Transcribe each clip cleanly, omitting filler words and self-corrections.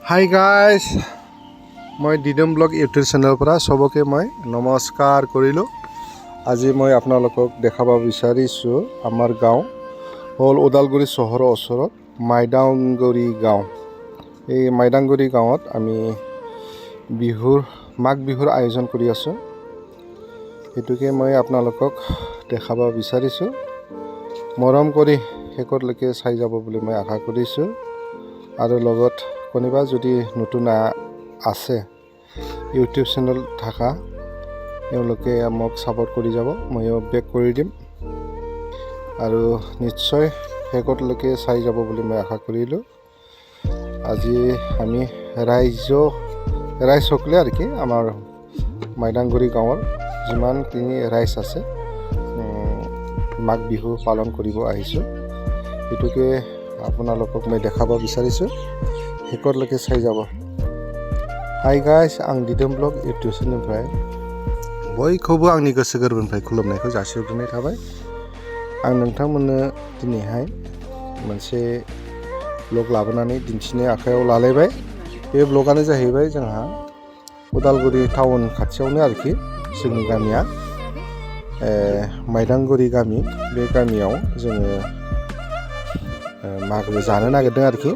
Hi guys, মই দিদম blog YouTube চেনেলৰ পৰা চবকে মই নমস্কাৰ কৰিলোঁ। আজি মই আপোনালোকক দেখাব বিচাৰিছোঁ আমাৰ গাঁও হ'ল ওদালগুৰি চহৰৰ ওচৰত মাইদাংগুৰি গাঁও। এই মাইদাংগুৰি গাঁৱত আমি মাঘ বিহুৰ আয়োজন কৰি আছোঁ। সেইটোকে মই আপোনালোকক দেখাব বিচাৰিছোঁ। মৰম কৰি শেষলৈকে চাই যাব বুলি মই আশা কৰিছোঁ। আৰু লগত কোনোবা যদি নতুন আছে ইউটিউব চেনেল থকা তেওঁলোকে মোক ছাপোৰ্ট কৰি যাব, ময়ো বেক কৰি দিম। আৰু নিশ্চয় শেষলৈকে চাই যাব বুলি মই আশা কৰিলোঁ। আজি আমি ৰাইজসকলে আৰু কি আমাৰ মাইদাংগুৰি গাঁৱৰ যিমানখিনি ৰাইজ আছে মাঘ বিহু পালন কৰিব আহিছোঁ। সেইটোকে আপোনালোকক মই দেখাব বিচাৰিছোঁ, শেষলৈকে চাই যাব। हाय गाइस, आं दिदोम ब्लग इउटिउब चेनेलनिफ्राय बयखौबो आंनि गोसो गोरबोनिफ्राय खुलुमनायखौ जासिहरग्रोनाय थाबाय। आं नोंथांमोननो दिनैहाय मोनसे ब्लग लाबोनानै दिन्थिनो आखायाव लालायबाय। बे ब्लगानो जाहैबाय जोंहा उदालगुरि टाउन खाथियावनो आरोखि जोंनि गामिया माइदांगुरि गामि। बे गामियाव जोङो मागो जानो नागिरदों आरोखि।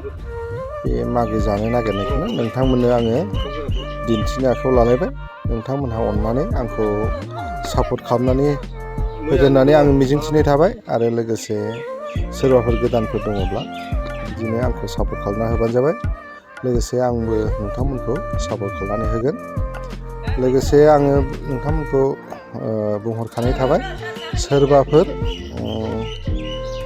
बे मागो जानो नागिरनायखौनो नोंथांमोननो आङो दिन्थिनो आखायाव लालायबाय। नोंथांमोनहा अननानै आंखौ सापर्ट खालामनानै होगोन होननानै आं मिजिंथिनाय थाबाय। आरो लोगोसे सोरबाफोर गोदानफोर दङब्ला बिदिनो आंखौ सापर्ट खालामना होबानो जाबाय। लोगोसे आंबो नोंथांमोनखौ सापर्ट खालामनानै होगोन। लोगोसे आङो नोंथांमोनखौ बुंहरखानाय थाबाय, सोरबाफोर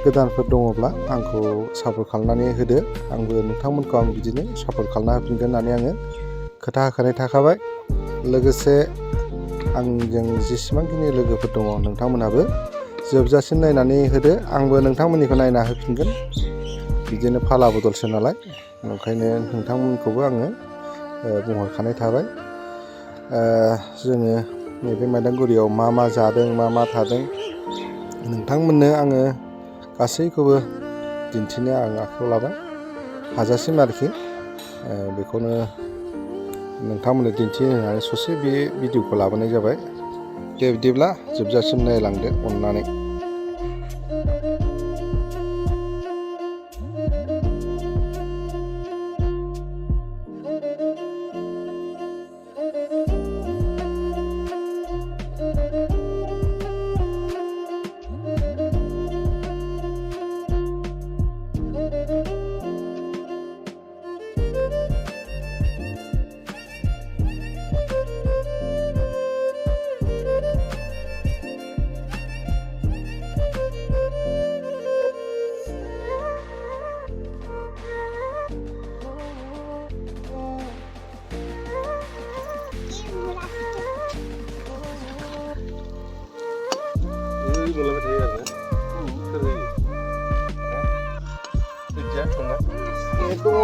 गोदानफोर दङब्ला आंखौ सापर्ट खालामनानै होदो। आंबो नोंथांमोनखौ आं बिदिनो सापर्ट खालामना होफिनगोन होननानै आङो खोथा होखानाय थाखाबाय। लोगोसे आंजों जेसेबांखिनि लोगोफोर दङ नोंथांमोनहाबो जोबजासिम नायनानै होदो। आंबो नोंथांमोननिखौ नायना होफिनगोन। बिदिनो फाला बदलसो नालाय, ओंखायनो नोंथांमोनखौबो आङो बुंहरखानाय थाबाय। जोङो नैबे माइदांगुरियाव मा जादों मा थादों नोंथांमोननो आङो गासैखौबो दिन्थिनो आं आखायाव लाबाय। हाजासिम आरोखि बेखौनो नोंथांमोननो दिन्थिनो होननानै ससे बे भिडिअखौ लाबोनाय जाबाय। दे बिदिब्ला जोबजासिम नायलांदो अननानै।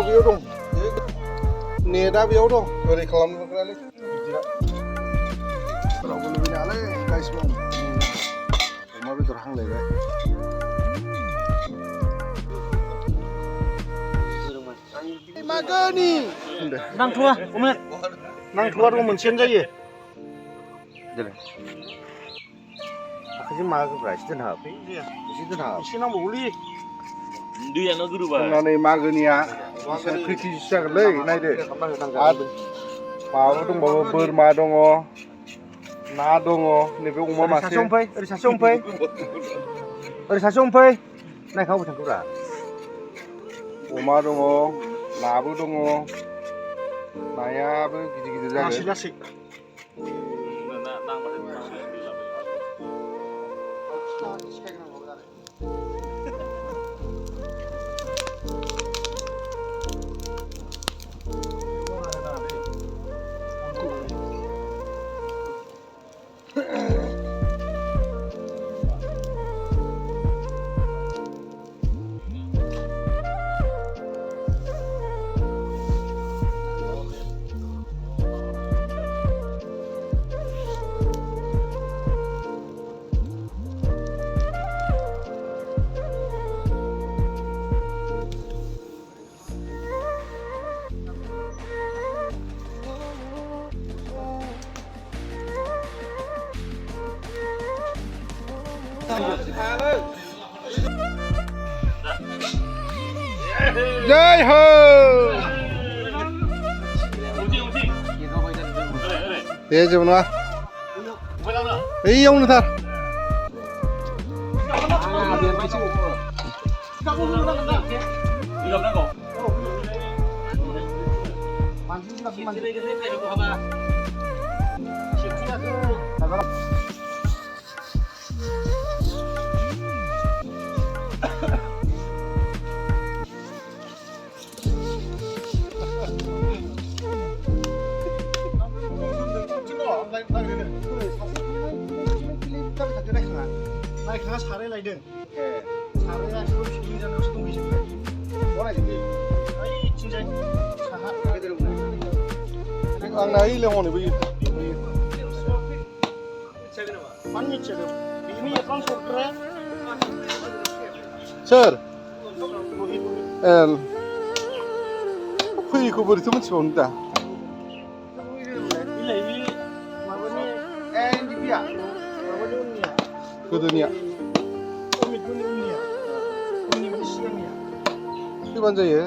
बेयाव दं, नेटआ बेयाव दं, ओरै खालामग्रालै रावबो लुबैनायालै गाइसमोन। अमा बेदर हांलायबाय। मागोनि नांथ'वा दं, मोनसेयानो जायो। आखाइजों मागोब्रा एसे दोनहाब, एसे नांबावगौलै। दैयानो गोरोबाय मागोनिया खै केजिसो जागोनलै नायदो। आरो माबा दंबावो, बोरमा दङ, ना दङ, नैबे अमा मासे। ओरै सासे हमफै नायखा अबाव थांखोब्रा। अमा दङ, नाबो दङ, नायाबो गिदिर जागोन। लासै जय हो दे जेबो नङा बैयावनो थार 나이가 사례 라이든 사례야 그거 비행장에 수동기지인데 뭐라 이게 아이 진짜 사하 하게 되는구나 आंना ओइ लेङावनो बैयो 아니 지금 이미 약간 속들어 सोर ए फैयैखौ बोरैथो मिथिबावनो दा 일래 이 마거니 엔디비야 마거니 언니야 गोदोनिया 언니 언니야 언니 우리 시간이야 फैबानो जायो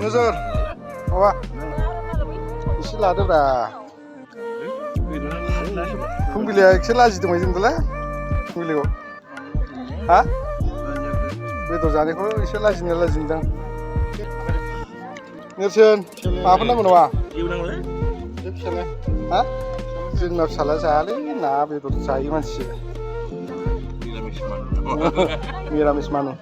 नोजोर माबा एसे लादोब्रा फुंबिलिया एसे लाजिदों बायदि मोनदोंलाय फुंबिलिखौ हा बेदर जानायखौ एसे लाजिदों नेरसोन माबाफोर नांगौ नामा हा जोंना फिसाला जायालै ना बेदर जायो मानसि मिरामिस मानु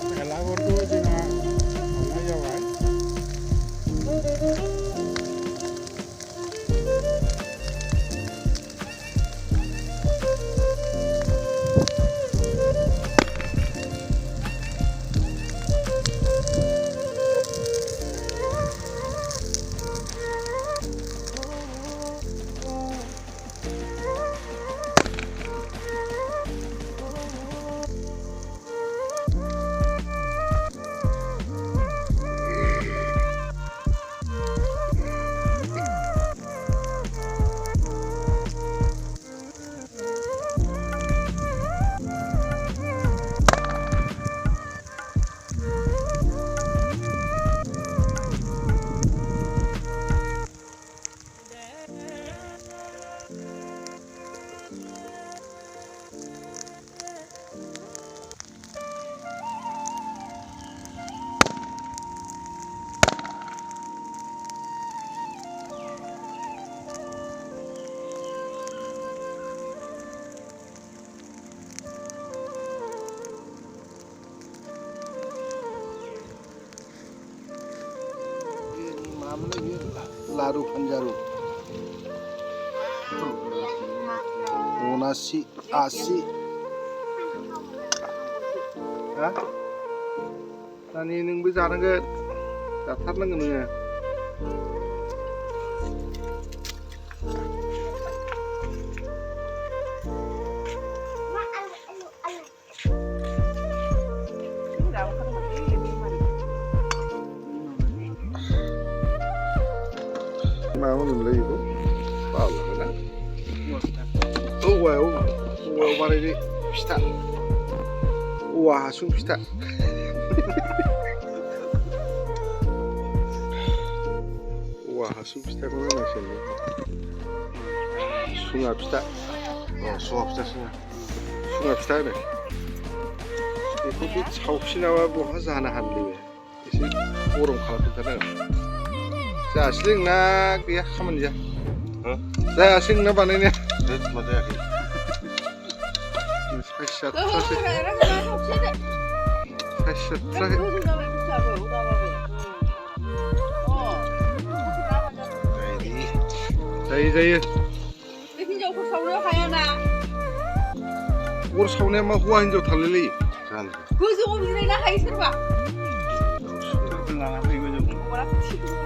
बेलागुरखौ जोंहा हमनाय जाबाय लारु फानजारु अनासि आसि हा दानि नोंबो जानांगोन जाथारनांगोन नोङो मा होनोमोनलाय बेखौ बावलांबायना औवायाव बानायनाय फिथा औवा हासुं फिथा औवा हासुं फिथाखौनो होनांसिगोन सुङा फिथा सुङा फिथा सुङा फिथा होनो बेखौ बे सावफिनाबा बहा जानो हानोलै एसे गरम खालामफिनथारनांगोन जायासैलै नोंना गैया खामानि जायासै नोंना बानायनाया मा जायाखै जायो हिनजावफोर सावनो हायाना अर सावनाया मा हौवा हिनजाव थालायलायो गोजौआव जिरायनो हायो सोरबा लाना फै गोजौ